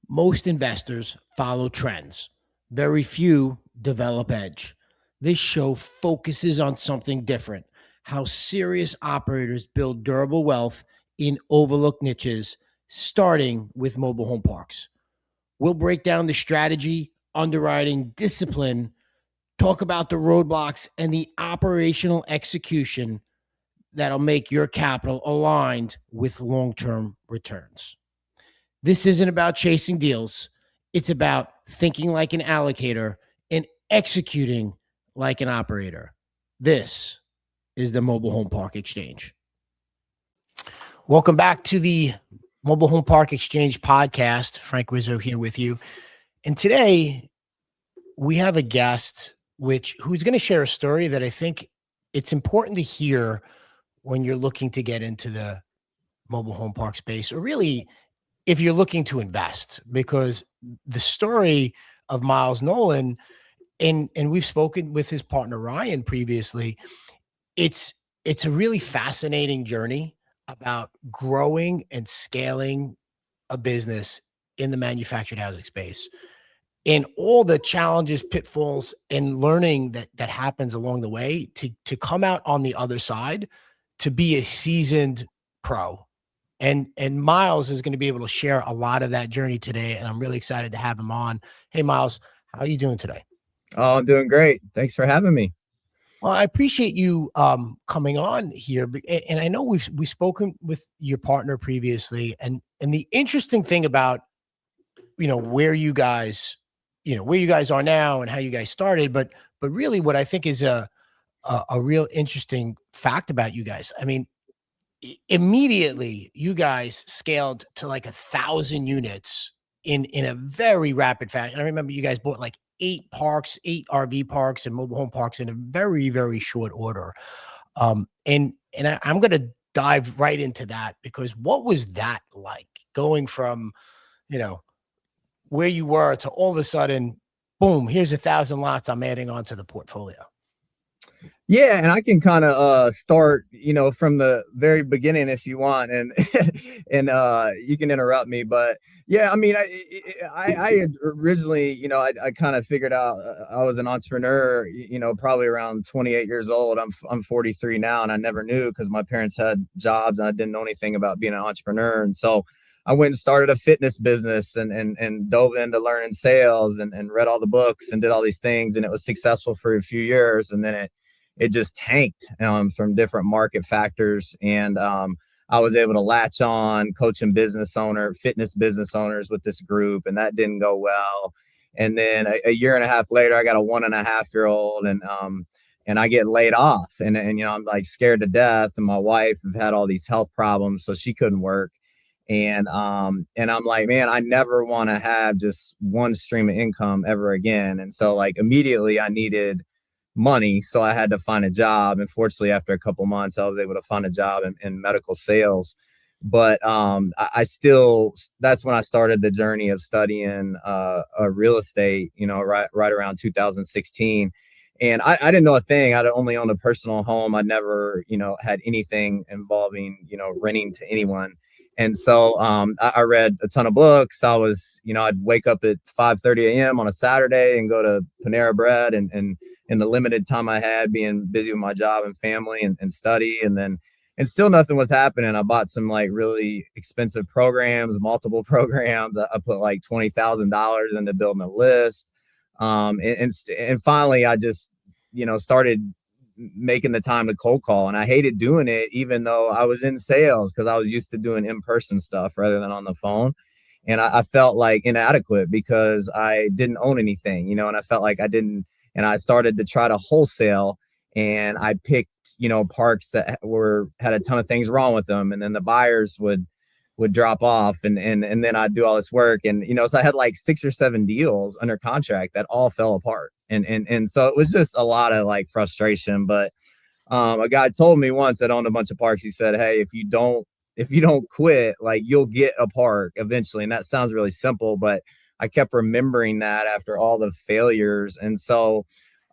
Most investors follow trends. Very few develop edge. This show focuses on something different: how serious operators build durable wealth in overlooked niches, starting with mobile home parks. We'll break down the strategy, underwriting, discipline, talk about the roadblocks, and the operational execution that'll make your capital aligned with long-term returns. This isn't about chasing deals. It's about thinking like an allocator and executing like an operator. This is the Mobile Home Park Exchange. Welcome back to the Mobile Home Park Exchange Podcast. Frank Rizzo here with you. And today we have a guest who's going to share a story that I think it's important to hear when you're looking to get into the mobile home park space, or really if you're looking to invest, because the story of Miles Noland, and we've spoken with his partner Ryan previously, it's a really fascinating journey about growing and scaling a business in the manufactured housing space, and all the challenges, pitfalls, and learning that happens along the way to come out on the other side to be a seasoned pro. And Miles is going to be able to share a lot of that journey today, and I'm really excited to have him on. Hey, Miles, how are you doing today? Oh, I'm doing great. Thanks for having me. Well, I appreciate you coming on here, and I know we've spoken with your partner previously, and the interesting thing about where you guys are now and how you guys started, but really what I think is a real interesting fact about you guys. I mean, immediately you guys scaled to like 1,000 units in a very rapid fashion. I remember you guys bought like 8 RV parks and mobile home parks in a very, very short order. I'm going to dive right into that, because what was that like, going from, where you were to all of a sudden, boom, here's 1,000 lots I'm adding onto the portfolio? Yeah, and I can kind of start, from the very beginning if you want, and and you can interrupt me. But yeah, I mean, I had originally, I kind of figured out I was an entrepreneur, probably around 28 years old. I'm 43 now, and I never knew because my parents had jobs and I didn't know anything about being an entrepreneur. And so I went and started a fitness business and dove into learning sales and read all the books and did all these things, and it was successful for a few years, and then it just tanked from different market factors. And I was able to latch on coaching fitness business owners with this group, and that didn't go well. And then a year and a half later, I got a 1.5-year-old, and I get laid off, and I'm like scared to death. And my wife had all these health problems, so she couldn't work. And I'm like, man, I never want to have just one stream of income ever again. And so like immediately I needed money. So I had to find a job. And fortunately, after a couple months, I was able to find a job in medical sales. But I still, that's when I started the journey of studying real estate, right around 2016. And I didn't know a thing. I'd only owned a personal home. I'd never, had anything involving, renting to anyone. And so I read a ton of books. I was, I'd wake up at 5:30 a.m. on a Saturday and go to Panera Bread, and in the limited time I had, being busy with my job and family and study. And still nothing was happening. I bought some like really expensive programs, multiple programs. I put like $20,000 into building a list. And finally I just, started making the time to cold call. And I hated doing it, even though I was in sales, because I was used to doing in-person stuff rather than on the phone. And I felt like inadequate because I didn't own anything, and I felt like I didn't. And I started to try to wholesale, and I picked, parks that had a ton of things wrong with them. And then the buyers would drop off, and then I'd do all this work. And, so I had like 6 or 7 deals under contract that all fell apart. And so it was just a lot of like frustration. But a guy told me once that owned a bunch of parks, he said, hey, if you don't quit, like you'll get a park eventually. And that sounds really simple, but I kept remembering that after all the failures. And so,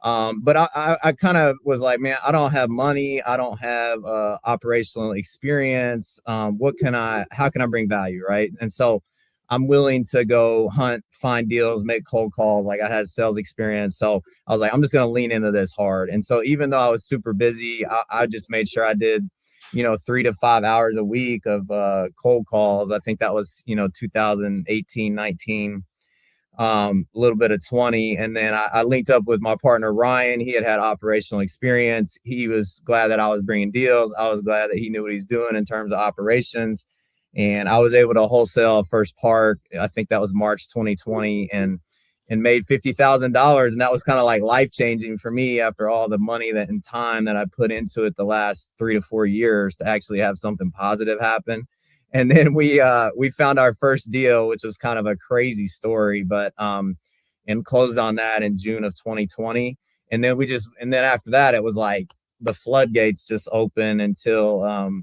but I kind of was like, man, I don't have money. I don't have operational experience. How can I bring value? Right. And so I'm willing to go hunt, find deals, make cold calls. Like I had sales experience. So I was like, I'm just going to lean into this hard. And so even though I was super busy, I just made sure I did, 3 to 5 hours a week of cold calls. I think that was, 2018, 19, a little bit of 20. And then I linked up with my partner, Ryan. He had operational experience. He was glad that I was bringing deals. I was glad that he knew what he's doing in terms of operations. And I was able to wholesale first park. I think that was March 2020, and made $50,000. And that was kind of like life changing for me after all the money that and time that I put into it the last 3 to 4 years to actually have something positive happen. And then we found our first deal, which was kind of a crazy story, but and closed on that in June of 2020. And then after that, it was like the floodgates just open until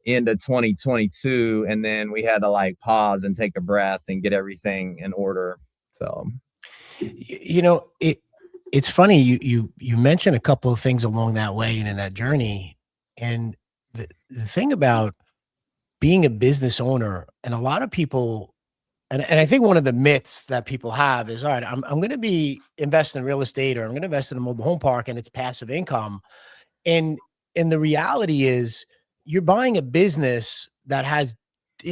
into 2022, and then we had to like pause and take a breath and get everything in order. So it's funny you mentioned a couple of things along that way and in that journey, and the thing about being a business owner, and a lot of people, and I think one of the myths that people have is, all right, I'm going to be investing in real estate, or I'm going to invest in a mobile home park, and it's passive income. And the reality is, you're buying a business that has,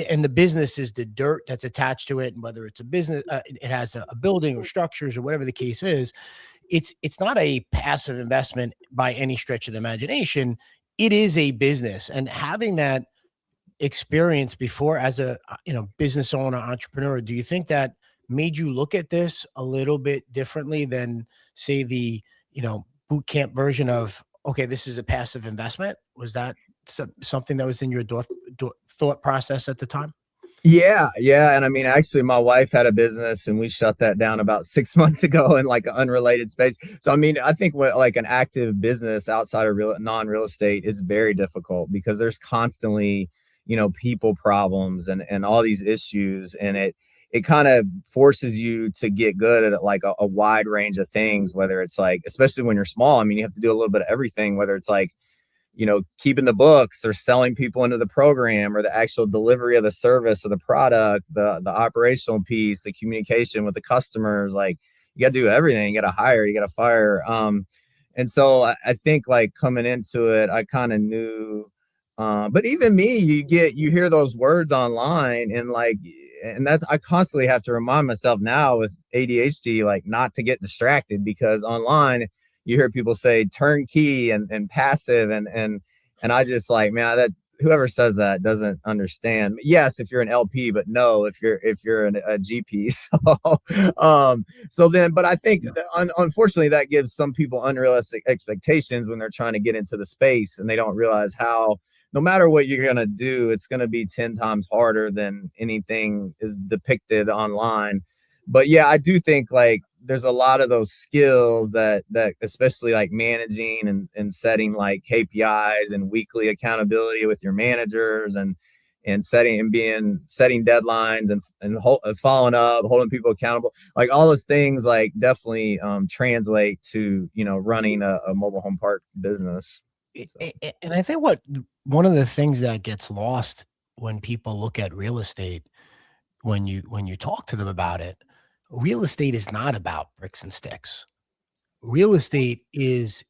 and the business is the dirt that's attached to it, and whether it's a business, it has a building or structures or whatever the case is. It's not a passive investment by any stretch of the imagination. It is a business, and having that experience before as a business owner, entrepreneur, do you think that made you look at this a little bit differently than, say, the boot camp version of, okay, this is a passive investment? Was that something that was in your thought process at the time? yeah. And I mean, actually, my wife had a business and we shut that down about 6 months ago in like an unrelated space. So I mean, I think what like an active business outside of non-real estate is very difficult, because there's constantly, people problems and all these issues, and it kind of forces you to get good at like a wide range of things, whether it's like, especially when you're small, I mean, you have to do a little bit of everything, whether it's like, keeping the books or selling people into the program, or the actual delivery of the service or the product, the operational piece, the communication with the customers. Like, you got to do everything. You got to hire, you got to fire. And so I think like coming into it, I kind of knew, but even me, you hear those words online, and like, and that's, I constantly have to remind myself now with ADHD, like not to get distracted, because online you hear people say turnkey and passive, and I just like, man, that whoever says that doesn't understand. Yes, if you're an LP, but no, if you're a GP. So then, but I think unfortunately that gives some people unrealistic expectations when they're trying to get into the space, and they don't realize how, no matter what you're going to do, it's going to be 10 times harder than anything is depicted online. But yeah, I do think like there's a lot of those skills that especially like managing and setting like KPIs and weekly accountability with your managers, and setting deadlines, and following up, holding people accountable, like all those things like definitely translate to running a mobile home park business. So. And I think one of the things that gets lost when people look at real estate, when you talk to them about it, real estate is not about bricks and sticks. Real estate is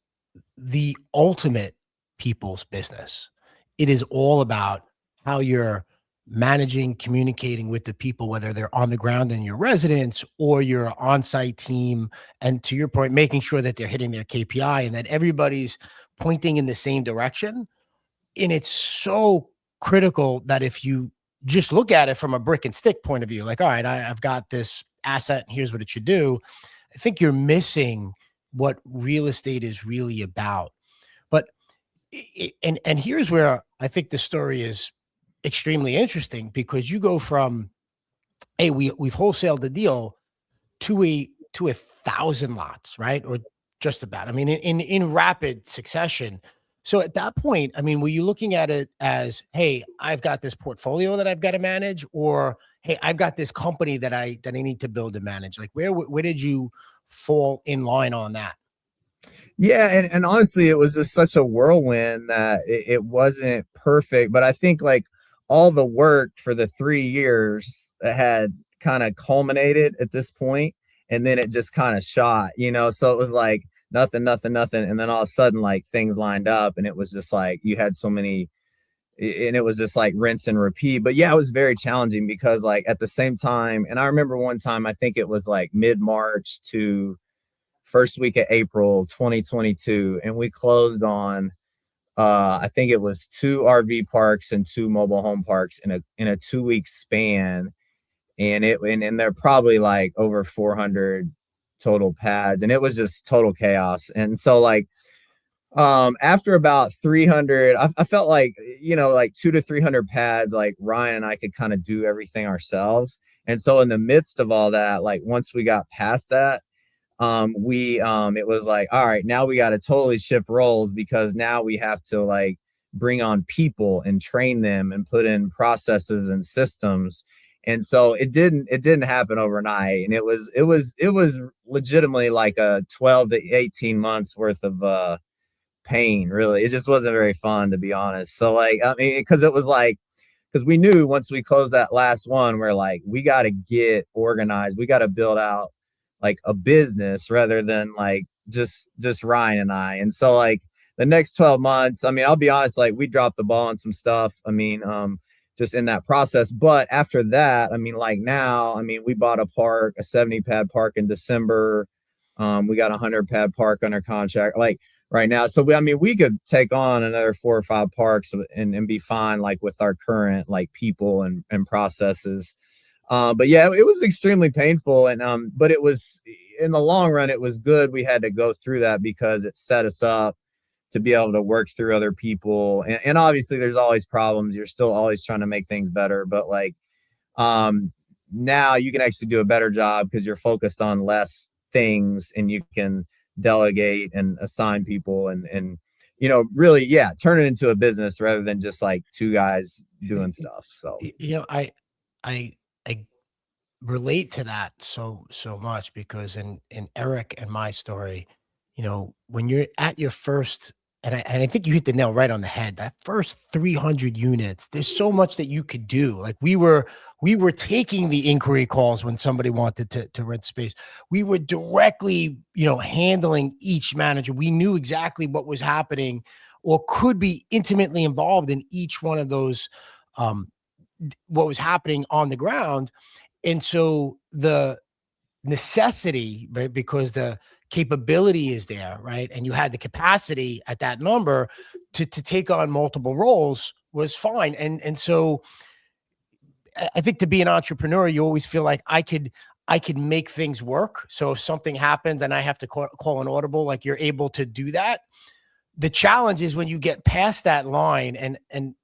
the ultimate people's business. It is all about how you're managing, communicating with the people, whether they're on the ground in your residence or your on-site team. And to your point, making sure that they're hitting their KPI and that everybody's pointing in the same direction. And it's so critical that if you just look at it from a brick and stick point of view, like, all right, I've got this asset and here's what it should do, I think you're missing what real estate is really about. But and here's where I think the story is extremely interesting, because you go from, hey, we've wholesaled the deal to a 1,000 lots, right? Or just about. I mean, in rapid succession. So at that point, I mean, were you looking at it as, hey, I've got this portfolio that I've got to manage, or hey, I've got this company that I need to build and manage? Like, where did you fall in line on that? Yeah, and honestly, it was just such a whirlwind that it wasn't perfect. But I think like all the work for the 3 years had kind of culminated at this point, and then it just kind of shot, so it was like nothing, nothing, nothing, and then all of a sudden like things lined up, and it was just like you had so many, and it was just like rinse and repeat. But yeah, it was very challenging because like at the same time, and I remember one time, I think it was like mid-March to first week of April 2022, and we closed on I think it was 2 RV parks and 2 mobile home parks in a 2 week span, and they're probably like over 400 total pads, and it was just total chaos. And so like after about 300, I felt like, like 200 to 300 pads, like Ryan and I could kind of do everything ourselves. And so in the midst of all that, like once we got past that, we it was like, all right, now we got to totally shift roles, because now we have to like bring on people and train them and put in processes and systems. And so it didn't happen overnight, and it was legitimately like a 12 to 18 months worth of pain. Really, it just wasn't very fun, to be honest. So like, I mean, because it was like, because we knew once we closed that last one, we're like, we got to get organized, we got to build out like a business rather than like just Ryan and I. And so like the next 12 months, I mean, I'll be honest, like we dropped the ball on some stuff. I mean, just in that process. But after that, I mean, like now, I mean, we bought a 70 pad park in December. We got 100 pad park under contract like right now. So I mean, we could take on another 4 or 5 parks and be fine, like with our current like people and processes. But yeah, it was extremely painful, and but it was, in the long run, it was good. We had to go through that because it set us up to be able to work through other people. And obviously there's always problems. You're still always trying to make things better, but like now you can actually do a better job because you're focused on less things, and you can delegate and assign people and really, yeah, turn it into a business rather than just like 2 guys doing stuff. So I I relate to that so much, because in Eric and my story, when you're at your first, and I think you hit the nail right on the head, that first 300 units, there's so much that you could do. Like we were taking the inquiry calls when somebody wanted to rent space. We were directly, handling each manager. We knew exactly what was happening or could be intimately involved in each one of those, what was happening on the ground. And so the necessity, right, because the capability is there, right, and you had the capacity at that number to take on multiple roles, was fine. And so I think to be an entrepreneur, you always feel like I could make things work. So if something happens and I have to call an audible, like you're able to do that. The challenge is when you get past that line, and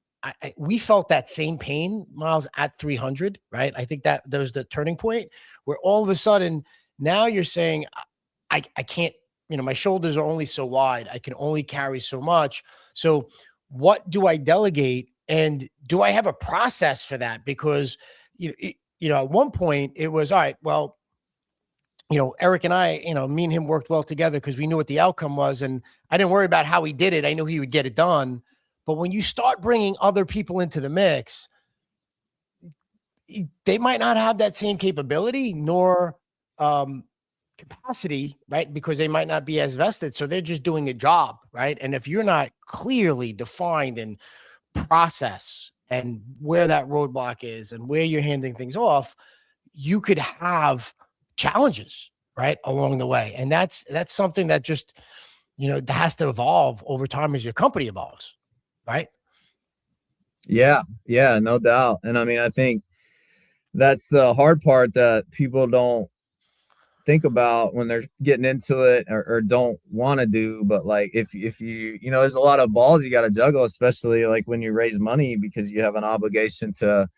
we felt that same pain, Miles, at 300, right? I think that there's the turning point where all of a sudden now you're saying, I can't, my shoulders are only so wide. I can only carry so much. So what do I delegate? And do I have a process for that? Because, at one point it was, all right, well, Eric and I, me and him worked well together because we knew what the outcome was. And I didn't worry about how he did it. I knew he would get it done. But when you start bringing other people into the mix, they might not have that same capability nor capacity, right? Because they might not be as vested. So they're just doing a job, right? And if you're not clearly defined in process and where that roadblock is and where you're handing things off, you could have challenges, right, along the way. And that's something that just, that has to evolve over time as your company evolves, right? yeah, no doubt. And I mean, I think that's the hard part that people don't think about when they're getting into it, or don't want to do. But like if you, there's a lot of balls you got to juggle, especially like when you raise money, because you have an obligation to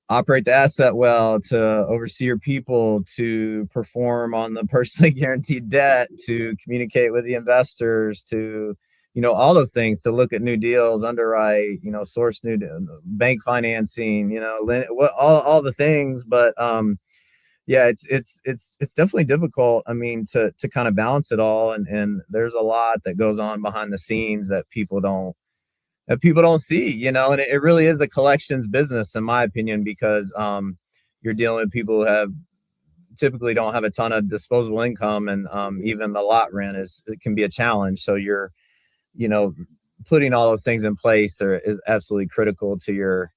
operate the asset well, to oversee your people, to perform on the personally guaranteed debt, to communicate with the investors, to all those things, to look at new deals, underwrite, source new bank financing, all the things. But yeah, it's definitely difficult. I mean, to kind of balance it all, and there's a lot that goes on behind the scenes that people don't that people don't see, and it really is a collections business, in my opinion, because you're dealing with people who have typically don't have a ton of disposable income, and even the lot rent it can be a challenge. So you know, putting all those things in place is absolutely critical to your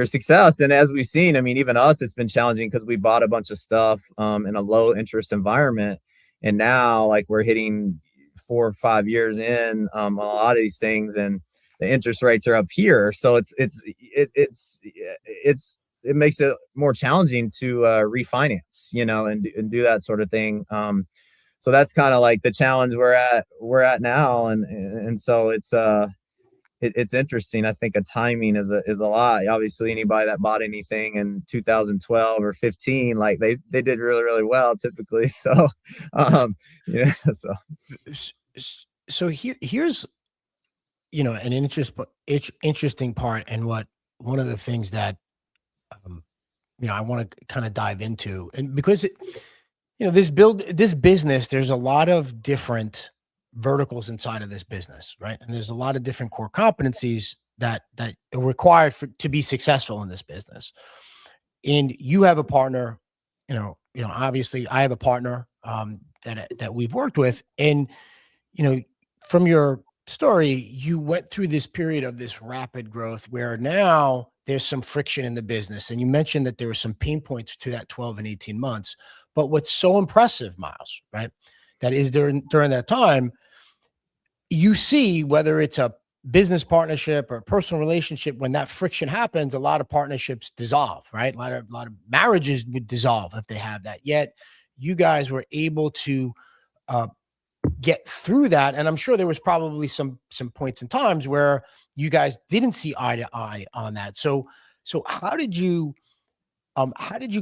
success. And as we've seen, I mean, even us, it's been challenging because we bought a bunch of stuff in a low interest environment, and now like we're hitting 4 or 5 years in a lot of these things, and the interest rates are up here. So it makes it more challenging to refinance, and do that sort of thing. So that's kind of like the challenge we're at now, and so it's interesting. I think a timing is a lot. Obviously, anybody that bought anything in 2012 or 15, like they did really really well typically. So, yeah. So So here's an interesting part, and what one of the things that um, I want to kind of dive into, and because this business, there's a lot of different verticals inside of this business, right? And there's a lot of different core competencies that are required to be successful in this business. And you have a partner, obviously I have a partner that we've worked with, and you know, from your story, you went through this period of this rapid growth where now there's some friction in the business. And you mentioned that there were some pain points to that 12 and 18 months. But what's so impressive, Miles, right? That is during that time, you see whether it's a business partnership or a personal relationship, when that friction happens, a lot of partnerships dissolve, right? A lot of marriages would dissolve if they have that. Yet you guys were able to uh, get through that. And I'm sure there was probably some points and times where you guys didn't see eye to eye on that. So how did you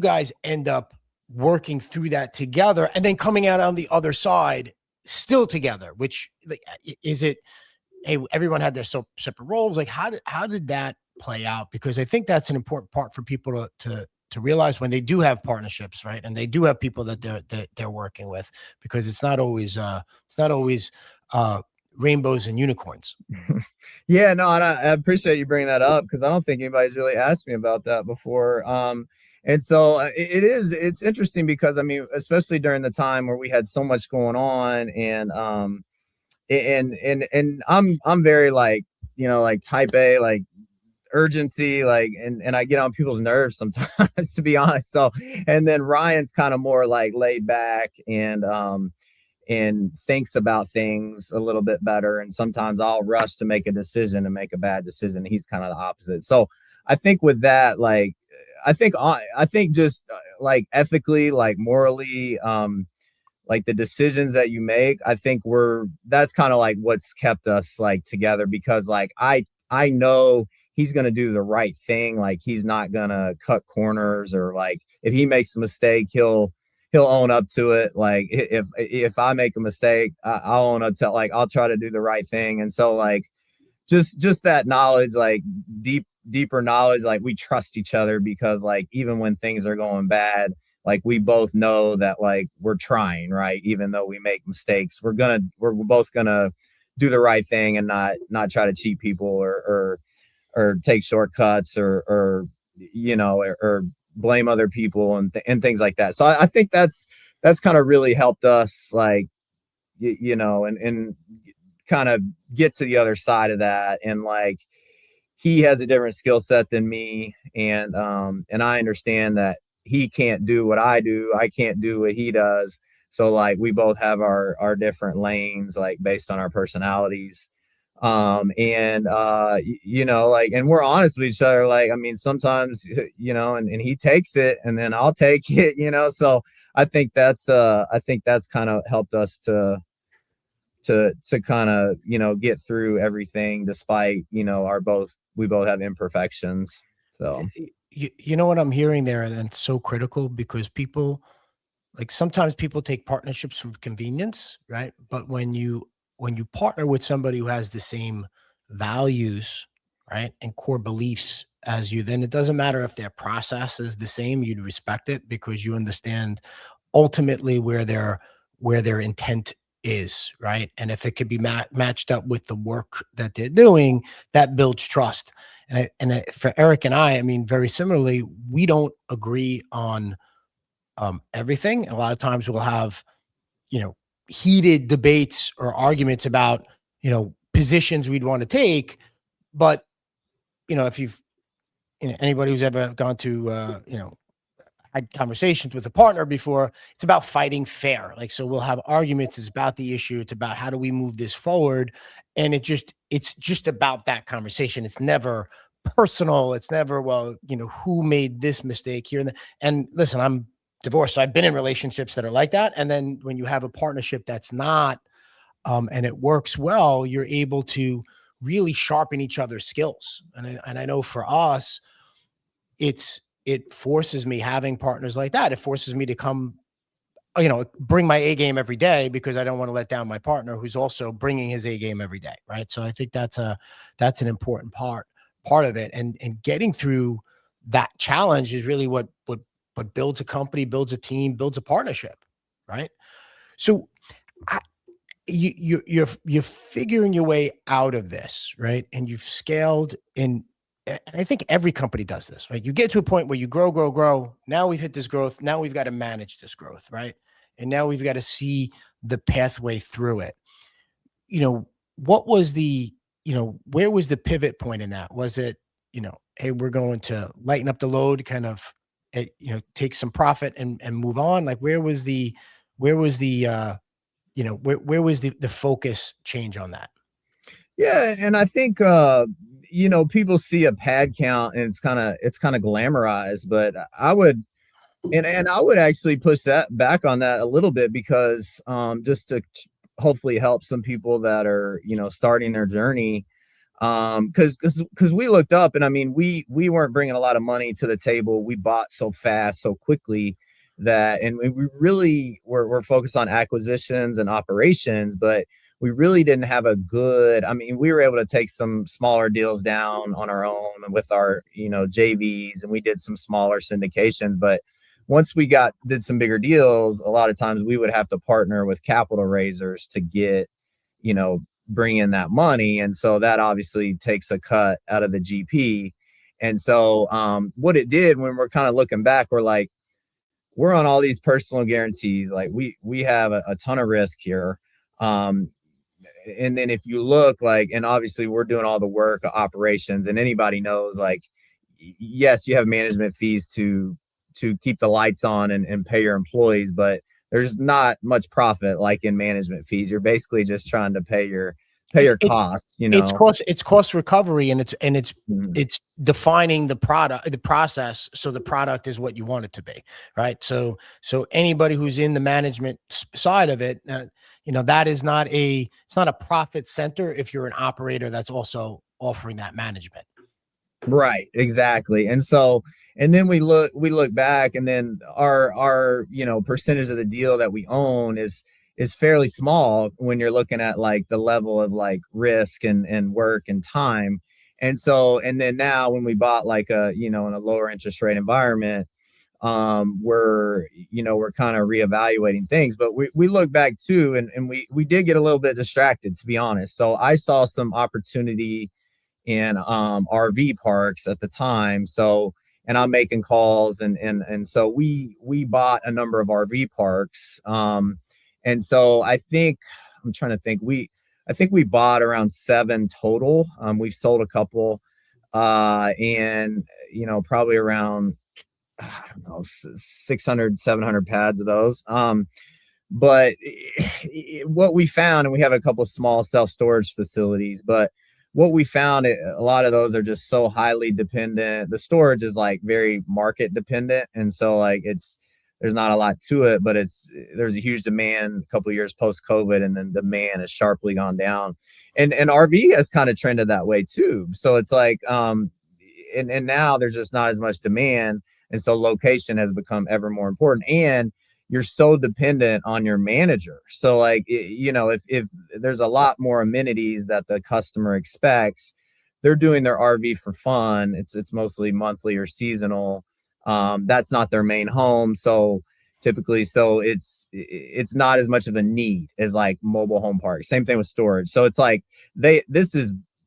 guys end up working through that together and then coming out on the other side still together? Which, like, is it, hey, everyone had their separate roles? Like, how did that play out? Because I think that's an important part for people to realize when they do have partnerships, right? And they do have people that they're working with, because it's not always rainbows and unicorns. yeah, no, and I appreciate you bringing that up because I don't think anybody's really asked me about that before. And so it's interesting because I mean, especially during the time where we had so much going on, and I'm very like, like type A, like urgency, like, and I get on people's nerves sometimes, to be honest. So, and then Ryan's kind of more like laid back and thinks about things a little bit better. And sometimes I'll rush to make a decision and make a bad decision. He's kind of the opposite. So I think with that, like, I think just like ethically, like morally, like the decisions that you make, I think that's kind of like what's kept us like together, because like I know he's going to do the right thing. Like he's not going to cut corners, or like if he makes a mistake, he'll own up to it. Like if I make a mistake, I'll own up to, like, I'll try to do the right thing. And so like just that knowledge, like deeper knowledge, like we trust each other, because like even when things are going bad, like we both know that like we're trying, right? Even though we make mistakes, we're both gonna do the right thing and not try to cheat people, or take shortcuts, or blame other people, and things like that. So I think that's kind of really helped us, like, and kind of get to the other side of that. And like he has a different skill set than me, and I understand that he can't do what I do, I can't do what he does. So like we both have our different lanes, like based on our personalities. And like, and we're honest with each other. Like, I mean, sometimes, and he takes it and then I'll take it, so I think that's kind of helped us to kind of, get through everything, despite, we both have imperfections. So You know what I'm hearing there, and it's so critical, because people, like, sometimes people take partnerships from convenience, right? But when you partner with somebody who has the same values, right, and core beliefs as you, then it doesn't matter if their process is the same. You'd respect it because you understand ultimately where their intent is, right? And if it could be matched up with the work that they're doing, that builds trust. For Eric and I mean, very similarly, we don't agree on everything. A lot of times we'll have, you know, heated debates or arguments about, positions we'd want to take. But, if anybody who's ever gone to, had conversations with a partner before, it's about fighting fair. Like, so we'll have arguments. It's about the issue. It's about how do we move this forward? And it's just about that conversation. It's never personal. It's never, well, who made this mistake here? And listen, I'm divorced. So I've been in relationships that are like that. And then when you have a partnership that's not, and it works well, you're able to really sharpen each other's skills. And I know for us, it forces me, having partners like that. It forces me to come, bring my A game every day, because I don't want to let down my partner who's also bringing his A game every day. Right. So I think that's an important part of it. And getting through that challenge is really what builds a company, builds a team, builds a partnership. Right. So you're figuring your way out of this, right? And you've scaled in. And I think every company does this, right? You get to a point where you grow. Now we've hit this growth. Now we've got to manage this growth, right? And now we've got to see the pathway through it. What was where was the pivot point in that? Was it, hey, we're going to lighten up the load, kind of, take some profit and move on? Like, where was the focus change on that? Yeah, and I think people see a pad count and it's kind of glamorized, but I would I would actually push that back on that a little bit, because just to hopefully help some people that are starting their journey, because we looked up, and I mean, we weren't bringing a lot of money to the table. We bought so fast, so quickly, that, and we really were focused on acquisitions and operations, but we really didn't have a good, I mean, we were able to take some smaller deals down on our own and with our, JVs, and we did some smaller syndications. But once we did some bigger deals, a lot of times we would have to partner with capital raisers to get, bring in that money. And so that obviously takes a cut out of the GP. And so what it did, when we're kind of looking back, we're like, we're on all these personal guarantees. Like, we have a ton of risk here. And then if you look, like, and obviously we're doing all the work, operations, and anybody knows, like, yes, you have management fees to keep the lights on and pay your employees, but there's not much profit like in management fees. You're basically just trying to pay your costs, It's cost recovery, and it's Mhm. defining the process, so the product is what you want it to be, right? So anybody who's in the management side of it, it's not a profit center if you're an operator that's also offering that management. Right, exactly. And so, and then we look back, and then our percentage of the deal that we own is fairly small when you're looking at like the level of like risk and work and time. And so, and then now when we bought like in a lower interest rate environment, we're kind of reevaluating things. But we look back too, and we did get a little bit distracted, to be honest. So I saw some opportunity in RV parks at the time. So, and I'm making calls, and so we bought a number of RV parks. And so I'm trying to think, I think we bought around 7 total. We've sold a couple, and probably around, I don't know, 600, 700 pads of those. But what we found, and we have a couple of small self-storage facilities, but what we found, a lot of those are just so highly dependent. The storage is like very market dependent. And so like there's not a lot to it, but there's a huge demand a couple of years post COVID, and then demand has sharply gone down. And RV has kind of trended that way too. So it's like, and now there's just not as much demand. And so location has become ever more important. And you're so dependent on your manager. So like, if there's a lot more amenities that the customer expects, they're doing their RV for fun. It's mostly monthly or seasonal. That's not their main home. So, typically. So it's not as much of a need as like mobile home parks. Same thing with storage. So it's like they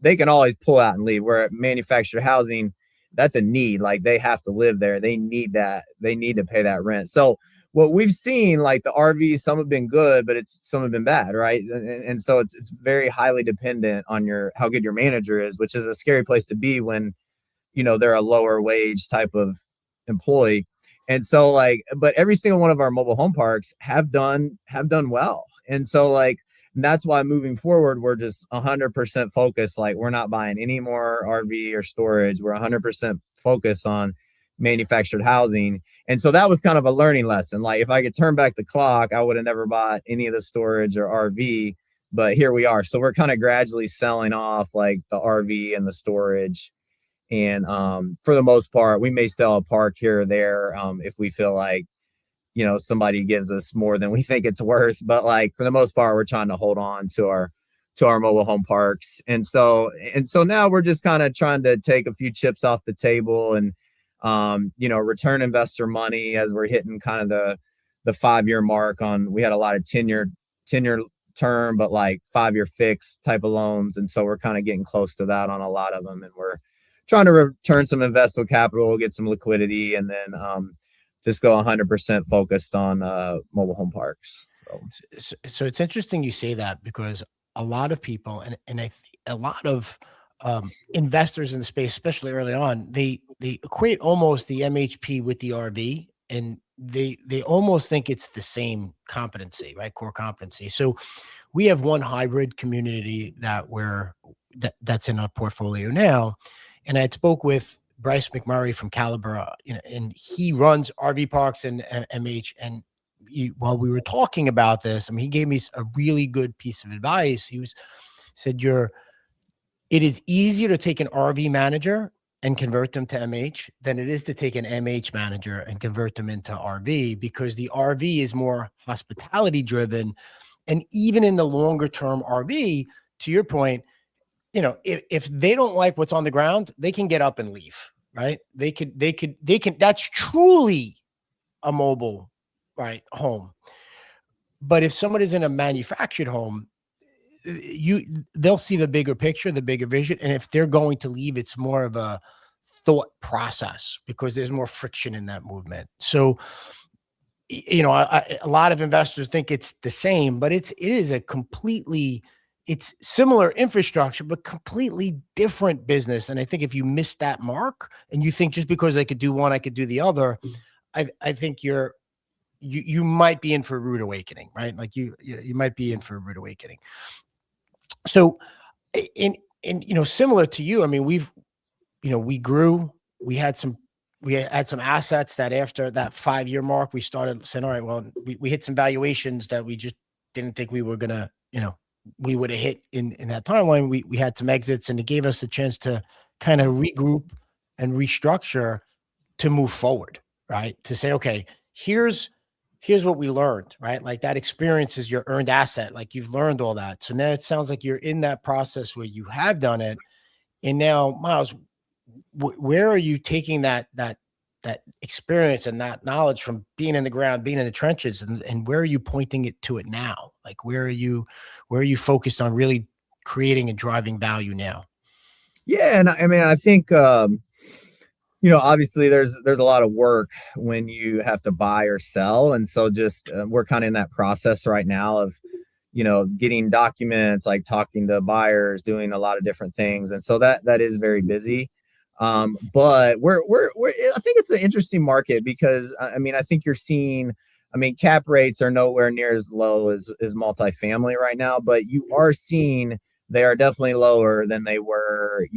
can always pull out and leave. Where manufactured housing, that's a need. Like they have to live there. They need that. They need to pay that rent. So what we've seen, like the RVs, some have been good, but some have been bad, right? And so it's very highly dependent on how good your manager is, which is a scary place to be when they're a lower wage type of employee. And so like, but every single one of our mobile home parks have done well. And so like, that's why moving forward, we're just 100% focused. Like we're not buying any more RV or storage. We're 100% focused on manufactured housing. And so that was kind of a learning lesson. Like if I could turn back the clock, I would have never bought any of the storage or RV, but here we are. So we're kind of gradually selling off like the RV and the storage. And for the most part, we may sell a park here or there if we feel like, somebody gives us more than we think it's worth. But like for the most part, we're trying to hold on to our mobile home parks. And so now we're just kind of trying to take a few chips off the table and return investor money as we're hitting kind of the 5-year mark we had a lot of 10-year term, but like 5-year fixed type of loans. And so we're kind of getting close to that on a lot of them. And we're trying to return some invested capital, get some liquidity, and then just go 100% focused on mobile home parks. So it's interesting you say that, because a lot of people and a lot of investors in the space, especially early on, they equate almost the MHP with the RV, and they almost think it's the same competency, right? Core competency. So we have one hybrid community that's in our portfolio now. And I spoke with Bryce McMurray from Caliber, and he runs RV parks and MH. And while we were talking about this, I mean, he gave me a really good piece of advice. He said, it is easier to take an RV manager and convert them to MH than it is to take an MH manager and convert them into RV, because the RV is more hospitality driven. And even in the longer term RV, to your point, if they don't like what's on the ground, they can get up and leave, right? They can, that's truly a mobile, right, home. But if someone is in a manufactured home, they'll see the bigger picture, the bigger vision. And if they're going to leave, it's more of a thought process, because there's more friction in that movement. So, a lot of investors think it's the same, but it is it's similar infrastructure, but completely different business. And I think if you miss that mark and you think just because I could do one, I could do the other, I think you might be in for a rude awakening, right? Like you might be in for a rude awakening. So similar to you, I mean, we grew, we had some assets that after that 5-year mark, we started saying, all right, well, we hit some valuations that we just didn't think we were going to, we would have hit in that timeline. We had some exits, and it gave us a chance to kind of regroup and restructure to move forward, right? To say, okay, here's what we learned, right? Like that experience is your earned asset. Like you've learned all that. So now it sounds like you're in that process where you have done it. And now, Miles, where are you taking that experience and that knowledge from being in the ground, being in the trenches, and where are you pointing it to it now? Like where are you focused on really creating and driving value now? Yeah. And I mean, I think, obviously there's a lot of work when you have to buy or sell. And so just, we're kind of in that process right now of, getting documents, like talking to buyers, doing a lot of different things. And so that is very busy. But I think it's an interesting market, because I mean, I think you're seeing, cap rates are nowhere near as low as multifamily right now, but you are seeing they are definitely lower than they were,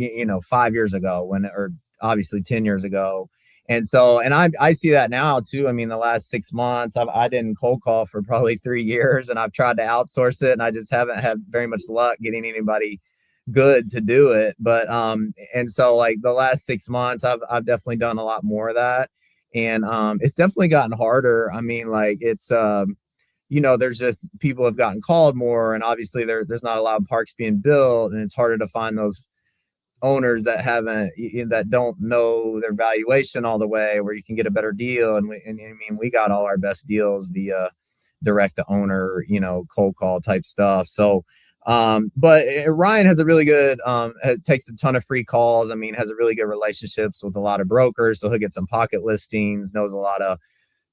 5 years ago or obviously 10 years ago. And so, and I see that now too. I mean, the last 6 months, I didn't cold call for probably 3 years, and I've tried to outsource it, and I just haven't had very much luck getting anybody good to do it. But and so like the last 6 months, I've definitely done a lot more of that, and it's definitely gotten harder. I mean, like it's there's just people have gotten called more, and obviously there's not a lot of parks being built, and it's harder to find those owners that that don't know their valuation all the way, where you can get a better deal. And I mean, we got all our best deals via direct to owner, cold call type stuff. So, but Ryan has a really good, takes a ton of free calls. I mean, has a really good relationships with a lot of brokers. So he'll get some pocket listings, knows a lot of,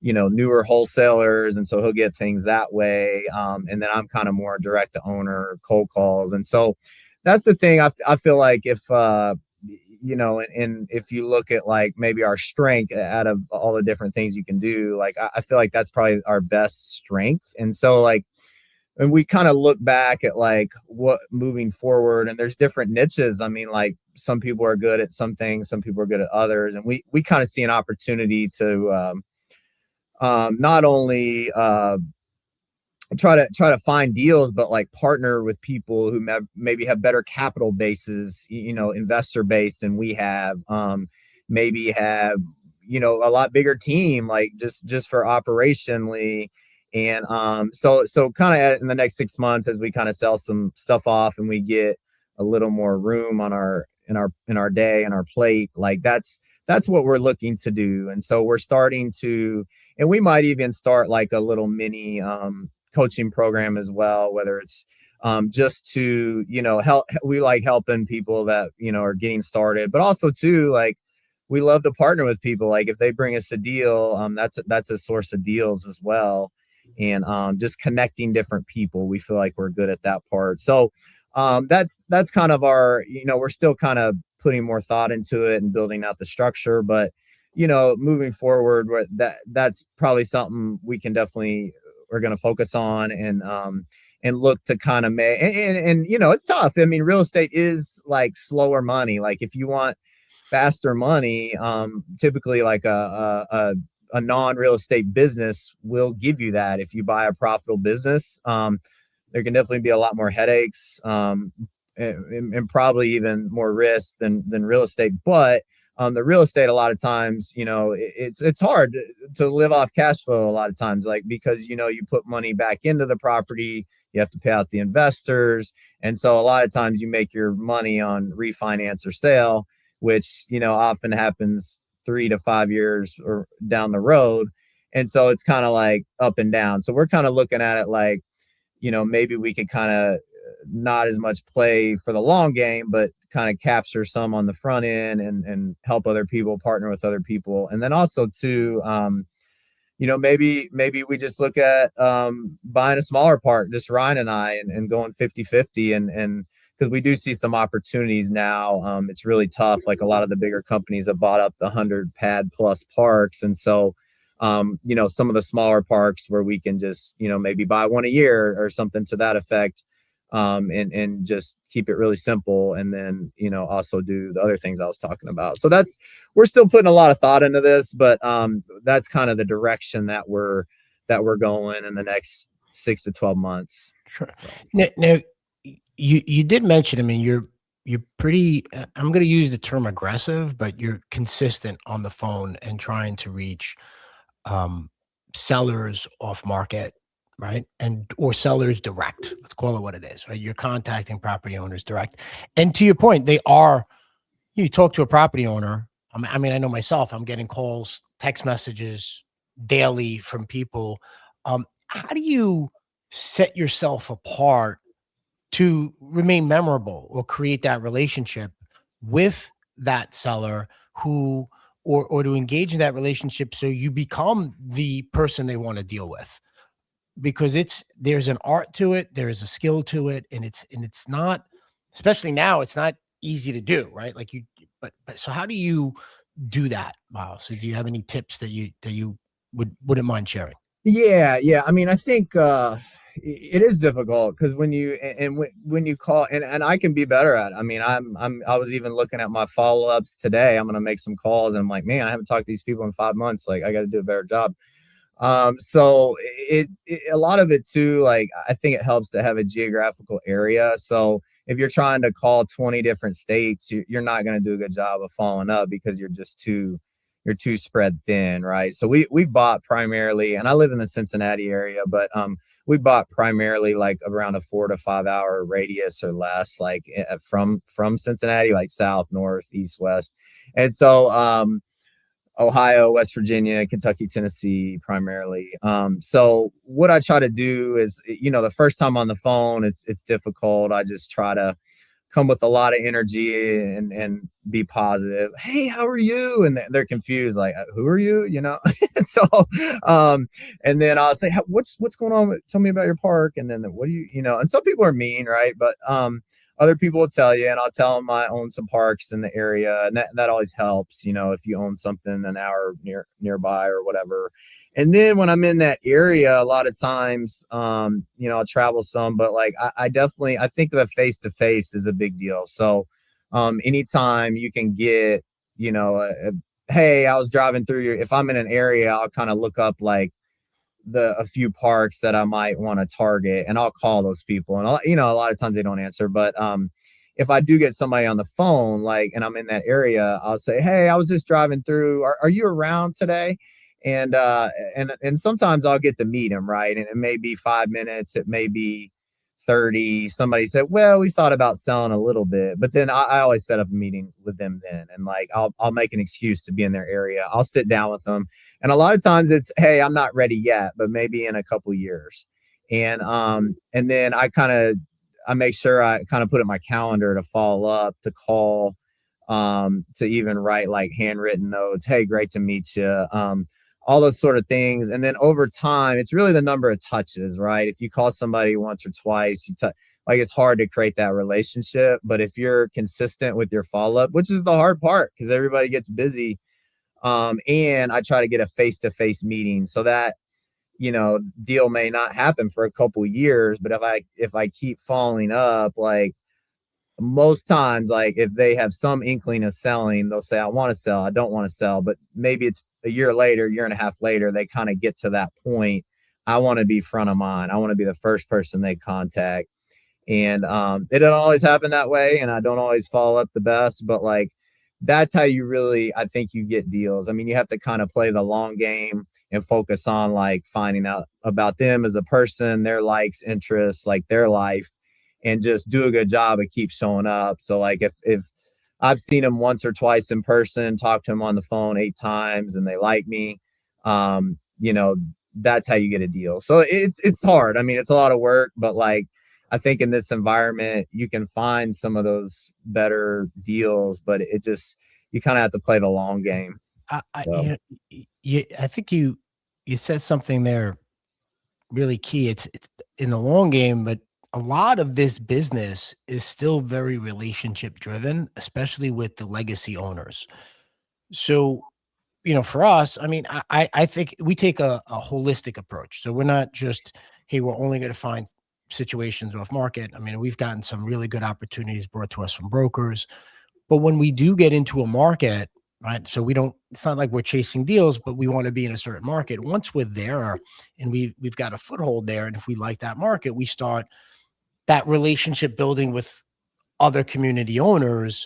newer wholesalers. And so he'll get things that way. And then I'm kind of more direct to owner cold calls. And so that's the thing. I feel like if, and if you look at like maybe our strength out of all the different things you can do, like I feel like that's probably our best strength. And so like, and we kind of look back at like what moving forward, and there's different niches. I mean, like some people are good at some things, some people are good at others. And we kind of see an opportunity to, not only try to find deals, but like partner with people who maybe have better capital bases, investor base than we have, maybe have, a lot bigger team, like just for operationally. And so kind of in the next 6 months, as we kind of sell some stuff off and we get a little more room on in our day and our plate, like that's what we're looking to do. And so we're starting to, and we might even start like a little mini coaching program as well, whether it's just to, help. We like helping people that, are getting started, but also too, like we love to partner with people. Like if they bring us a deal, that's a source of deals as well. And just connecting different people, we feel like we're good at that part. So that's kind of our, we're still kind of putting more thought into it and building out the structure, but moving forward, that's probably something we can definitely, we're going to focus on and look to kind of make, and it's tough. I mean, real estate is like slower money. Like if you want faster money, typically like a non-real estate business will give you that. If you buy a profitable business, there can definitely be a lot more headaches, and probably even more risk than real estate. But the real estate, a lot of times, it's hard to live off cash flow a lot of times, like because, you put money back into the property, you have to pay out the investors. And so a lot of times you make your money on refinance or sale, which, often happens 3 to 5 years or down the road. And so it's kind of like up and down. So we're kind of looking at it like, maybe we could kind of not as much play for the long game, but kind of capture some on the front end and help other people, partner with other people. And then also too, maybe we just look at buying a smaller part, just Ryan and I, and going 50-50 and because we do see some opportunities now. It's really tough. Like a lot of the bigger companies have bought up the 100 pad plus parks. And so, some of the smaller parks where we can just, maybe buy one a year or something to that effect. And just keep it really simple. And then, also do the other things I was talking about. So we're still putting a lot of thought into this, but that's kind of the direction that we're going in the next 6 to 12 months. Sure. Now you did mention, I mean, you're pretty, I'm going to use the term aggressive, but you're consistent on the phone and trying to reach sellers off market, right? Or sellers direct. Let's call it what it is, right? You're contacting property owners direct. And to your point, you talk to a property owner. I mean, I know myself, I'm getting calls, text messages daily from people. How do you set yourself apart to remain memorable or create that relationship with that seller or to engage in that relationship so you become the person they want to deal with? Because there's an art to it, there's a skill to it, and it's not, especially now, it's not easy to do, right? Like but so how do you do that, Miles? So do you have any tips that you wouldn't mind sharing? Yeah. I mean, I think it is difficult because when you call, and I can be better at it. I mean, I was even looking at my follow-ups today. I'm going to make some calls and I'm like, man, I haven't talked to these people in 5 months. Like I got to do a better job. So a lot of it too, like I think it helps to have a geographical area. So if you're trying to call 20 different states, you're not going to do a good job of following up because you're just too you're too spread thin, right? So we bought primarily, and I live in the Cincinnati area, but we bought primarily like around a 4 to 5 hour radius or less, like from Cincinnati, like south, north, east, west. And so Ohio, West Virginia, Kentucky, Tennessee, primarily. So what I try to do is, the first time on the phone, it's difficult. I just try to come with a lot of energy and be positive. Hey, how are you? And they're confused, like, who are you? So, and then I'll say, what's going on? Tell me about your park. And then what do and some people are mean, right? But, other people will tell you, and I'll tell them I own some parks in the area, and that always helps, if you own something an hour nearby or whatever. And then when I'm in that area, a lot of times, I'll travel some, but like I definitely, I think the face to face is a big deal. So, anytime you can get, hey, I was driving through if I'm in an area, I'll kind of look up like a few parks that I might want to target, and I'll call those people. And a lot of times they don't answer, but if I do get somebody on the phone, like, and I'm in that area, I'll say, hey, I was just driving through. Are you around today? And sometimes I'll get to meet him, right? And it may be 5 minutes, it may be 30. Somebody said, well, we thought about selling a little bit, but then I always set up a meeting with them then. And like, I'll make an excuse to be in their area. I'll sit down with them. And a lot of times it's, hey, I'm not ready yet, but maybe in a couple years. And then I make sure I kind of put it in my calendar to follow up, to call, to even write like handwritten notes. Hey, great to meet you. All those sort of things. And then over time, it's really the number of touches, right? If you call somebody once or twice, like, it's hard to create that relationship. But if you're consistent with your follow-up, which is the hard part because everybody gets busy, and I try to get a face-to-face meeting so that, deal may not happen for a couple years, but if I keep following up, like, most times, like, if they have some inkling of selling, they'll say, I want to sell, I don't want to sell. But maybe it's a year later, year and a half later, they kind of get to that point. I want to be front of mind. I want to be the first person they contact. And it doesn't always happen that way, and I don't always follow up the best, but like, that's how you really, I think, you get deals. I mean, you have to kind of play the long game and focus on like finding out about them as a person, their likes, interests, like their life, and just do a good job and keep showing up. So like, if I've seen them once or twice in person, talked to them on the phone 8 times, and they like me, that's how you get a deal. So it's hard. I mean, it's a lot of work, but like, I think in this environment, you can find some of those better deals, but you kind of have to play the long game. So. I think you said something there really key. It's in the long game, but a lot of this business is still very relationship driven, especially with the legacy owners. So, for us, I mean, I think we take a holistic approach. So we're not just, hey, we're only going to find situations off market. I mean, we've gotten some really good opportunities brought to us from brokers. But when we do get into a market, right? So it's not like we're chasing deals, but we want to be in a certain market. Once we're there and we've got a foothold there, and if we like that market, we start that relationship building with other community owners,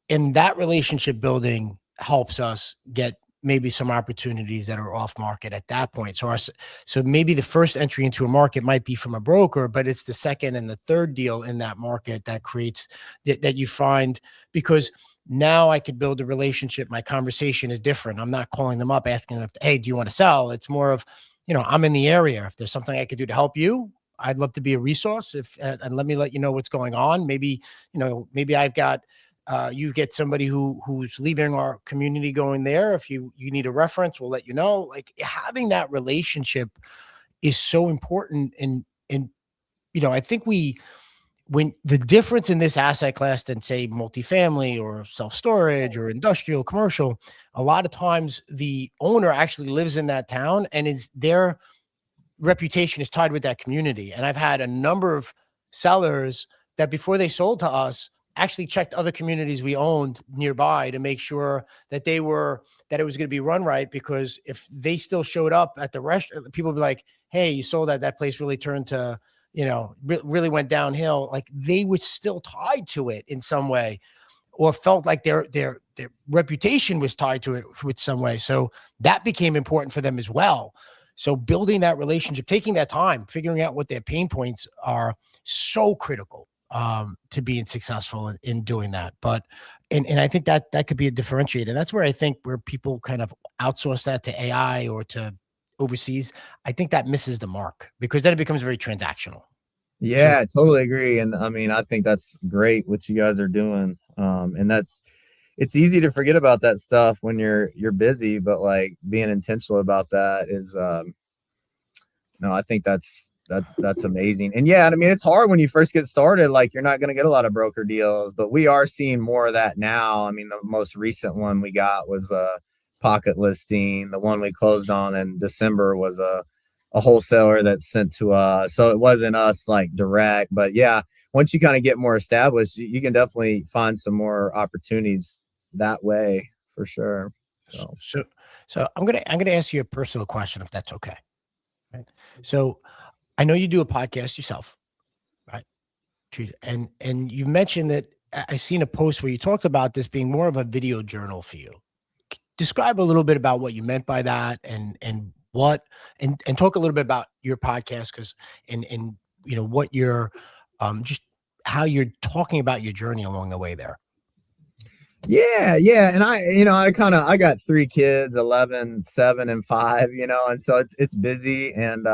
and that relationship building helps us get maybe some opportunities that are off market at that point. So maybe the first entry into a market might be from a broker, but it's the second and the third deal in that market that creates that you find, because now I could build a relationship. My conversation is different. I'm not calling them up asking them, hey, do you want to sell? It's more of, I'm in the area. If there's something I could do to help you, I'd love to be a resource. And let me let you know what's going on. Maybe, maybe I've got, you get somebody who's leaving our community going there. If you need a reference, we'll let you know. Like, having that relationship is so important. And I think when the difference in this asset class than say multifamily or self-storage or industrial commercial, a lot of times the owner actually lives in that town, and their reputation is tied with that community. And I've had a number of sellers that before they sold to us actually checked other communities we owned nearby to make sure that it was going to be run right. Because if they still showed up at the restaurant, people would be like, hey, you sold that place really turned to, really went downhill. Like, they were still tied to it in some way. or felt like their reputation was tied to it with some way. So that became important for them as well. So building that relationship, taking that time, figuring out what their pain points are, so critical to being successful in doing that. But and I think that could be a differentiator. That's where I think where people kind of outsource that to AI or to overseas, I think that misses the mark because then it becomes very transactional. Yeah, So I totally agree. And I mean, I think that's great what you guys are doing. And it's easy to forget about that stuff when you're busy, but like being intentional about that is no, I think that's amazing. And yeah, I mean, it's hard when you first get started, like you're not going to get a lot of broker deals, but we are seeing more of that now. I mean, the most recent one we got was a pocket listing. The one we closed on in December was a wholesaler that sent to us. So it wasn't us like direct, but yeah, once you kind of get more established, you can definitely find some more opportunities that way for sure. So so so I'm gonna ask you a personal question if that's okay. Right. So I know you do a podcast yourself, right? And you mentioned that I seen a post where you talked about this being more of a video journal for you. Describe a little bit about what you meant by that and what and talk a little bit about your podcast because and what you're just how you're talking about your journey along the way there. yeah. And I got three kids, 11, 7, and 5, and so it's busy. And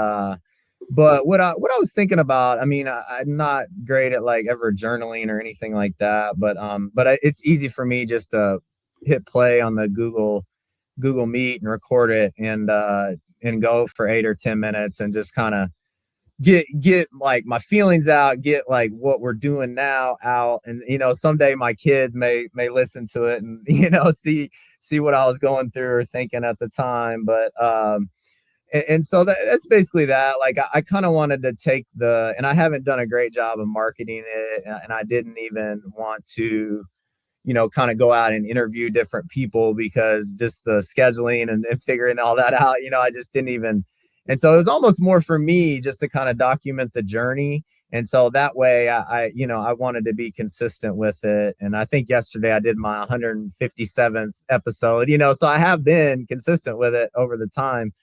but what I was thinking about, I mean, I'm not great at like ever journaling or anything like that, but it's easy for me just to hit play on the Google Meet and record it and go for 8 or 10 minutes and just kind of get like my feelings out, get like what we're doing now out. And someday my kids may listen to it and see what I was going through or thinking at the time. But and so that's basically that. Like I kind of wanted to take and I haven't done a great job of marketing it, and I didn't even want to kind of go out and interview different people because just the scheduling and figuring all that out, I just didn't even. And so it was almost more for me just to kind of document the journey. And so that way I wanted to be consistent with it. And I think yesterday I did my 157th episode, so I have been consistent with it over the time.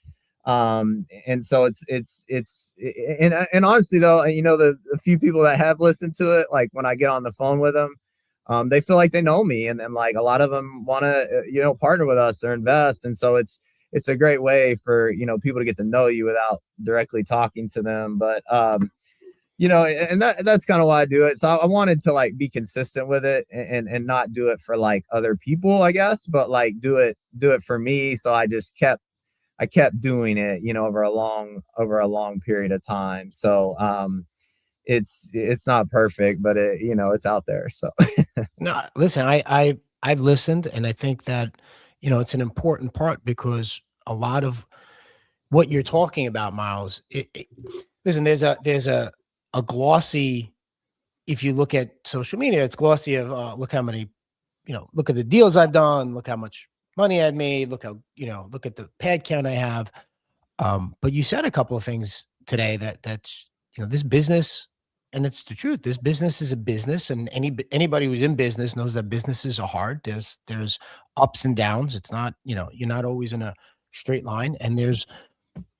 And so and honestly though, the few people that have listened to it, like when I get on the phone with them, they feel like they know me, and like a lot of them want to partner with us or invest. And so it's a great way for people to get to know you without directly talking to them. But and that's kind of why I do it. So I wanted to like be consistent with it and not do it for like other people, I guess, but like do it for me. So I kept doing it over a long period of time. So it's not perfect, but it's out there. So No, listen, I've listened, and I think that it's an important part because a lot of what you're talking about, Miles. Listen, there's a glossy. If you look at social media, it's glossy of look how many, look at the deals I've done, look how much money I've made, look how look at the pad count I have. But you said a couple of things today that's this business. And it's the truth. This business is a business, and anybody who's in business knows that businesses are hard. There's ups and downs. It's not, you're not always in a straight line. And there's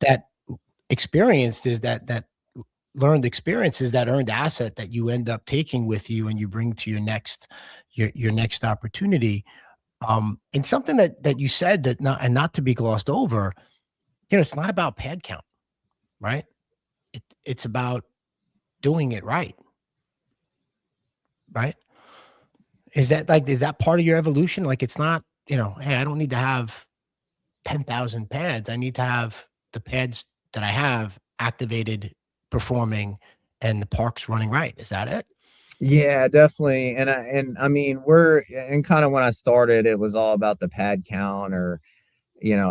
that experience, there's that learned experiences, that earned asset that you end up taking with you and you bring to your next opportunity. And something that you said that not to be glossed over, it's not about pad count, right? It's about doing it right. Right? Is that part of your evolution? Like it's not, hey, I don't need to have 10,000 pads. I need to have the pads that I have activated, performing, and the park's running right. Is that it? yeah, definitely. And I mean, and kind of when I started, it was all about the pad count or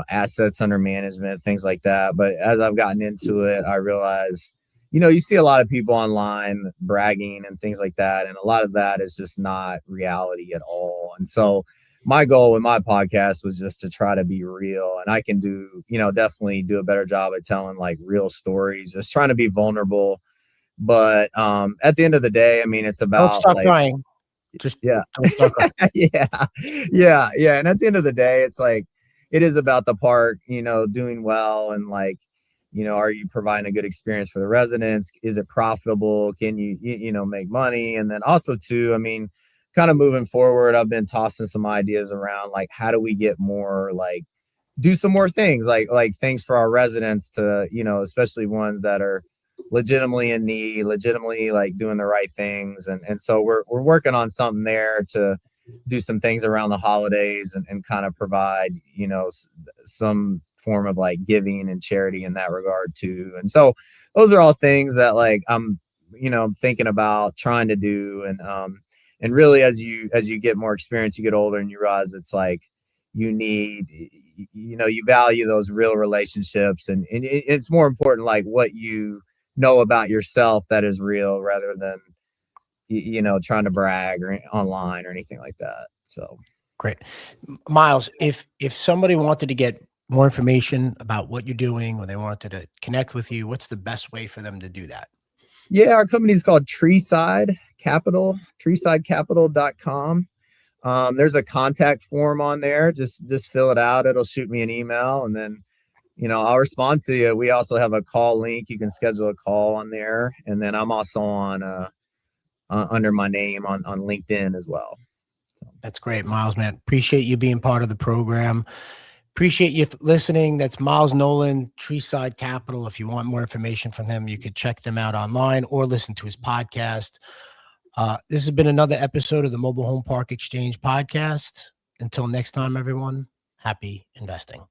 assets under management, things like that. But as I've gotten into it, I realized you see a lot of people online bragging and things like that. And a lot of that is just not reality at all. And so my goal with my podcast was just to try to be real. And I can definitely do a better job at telling like real stories, just trying to be vulnerable. But at the end of the day, I mean, it's Don't about stop like, trying. Just Yeah. don't start crying. Yeah. And at the end of the day, it's like, it is about the park, doing well. And like, are you providing a good experience for the residents? Is it profitable? Can you make money? And then also too, I mean, kind of moving forward, I've been tossing some ideas around, like, how do we get more, like, do some more things, like things for our residents to, especially ones that are legitimately in need, legitimately like doing the right things. And so we're working on something there to do some things around the holidays and kind of provide, some form of like giving and charity in that regard too. And so those are all things that like I'm, thinking about trying to do. And really, as you get more experience, you get older and you realize it's like you need, you value those real relationships, and it's more important like what you know about yourself that is real, rather than trying to brag or online or anything like that. So Great. Miles, if somebody wanted to get more information about what you're doing, or they wanted to connect with you, what's the best way for them to do that? yeah, our company is called Treeside Capital, treesidecapital.com. There's a contact form on there. Just fill it out. It'll shoot me an email, and then I'll respond to you. We also have a call link. You can schedule a call on there, and then I'm also on under my name on LinkedIn as well. So. That's great, Miles, man. Appreciate you being part of the program. Appreciate you listening. That's Miles Noland, Treeside Capital. If you want more information from him, you could check them out online or listen to his podcast. This has been another episode of the Mobile Home Park Exchange Podcast. Until next time, everyone, happy investing.